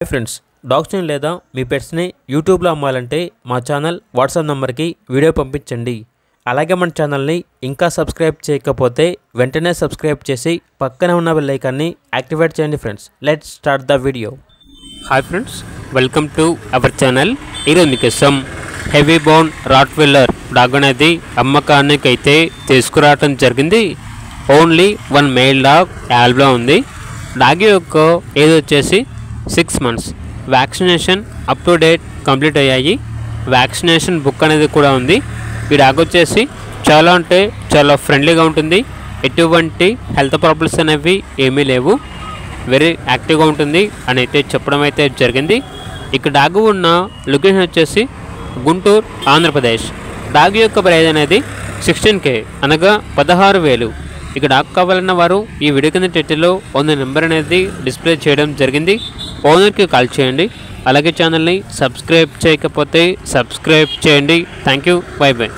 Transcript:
Friends, డాగ్స్ని లేదా మీ పెట్స్ని యూట్యూబ్లో అమ్మాలంటే మా ఛానల్ వాట్సాప్ నెంబర్కి వీడియో పంపించండి. అలాగే మన ఛానల్ని ఇంకా సబ్స్క్రైబ్ చేయకపోతే వెంటనే సబ్స్క్రైబ్ చేసి పక్కనే ఉన్న బెల్ ఐకాన్ని యాక్టివేట్ చేయండి. Friends, let's start the video. Hi friends, welcome to our channel. ఈరోజు మీకోసం హెవీ బోన్ రాట్వీలర్ డాగ్ అనేది అమ్మకానికి అయితే తీసుకురావడం జరిగింది. ఓన్లీ వన్ మేల్ డాగ్ యాల్బ్లో ఉంది. డాగ్ యొక్క ఏజ్ వచ్చేసి 6 months. Vaccination up to date complete అయ్యాయి. వ్యాక్సినేషన్ బుక్ అనేది కూడా ఉంది. ఈ డాగ్ వచ్చేసి చాలా అంటే చాలా ఫ్రెండ్లీగా ఉంటుంది. ఎటువంటి హెల్త్ ప్రాబ్లమ్స్ అనేవి ఏమీ లేవు. వెరీ యాక్టివ్గా ఉంటుంది అని అయితే చెప్పడం అయితే జరిగింది. ఇక డాగ్ ఉన్న లొకేషన్ వచ్చేసి గుంటూరు, ఆంధ్రప్రదేశ్. డాగ్ యొక్క ప్రైజ్ అనేది 16K అనగా 16,000. ఇక డాగ్ కావాలన్న వారు ఈ వీడియో కింద టైటిల్లో ఓనర్ నెంబర్ అనేది డిస్ప్లే చేయడం జరిగింది. ఓనర్కి కాల్ చేయండి. అలాగే ఛానల్ని సబ్స్క్రైబ్ చేయకపోతే సబ్స్క్రైబ్ చేయండి. Thank you. By by.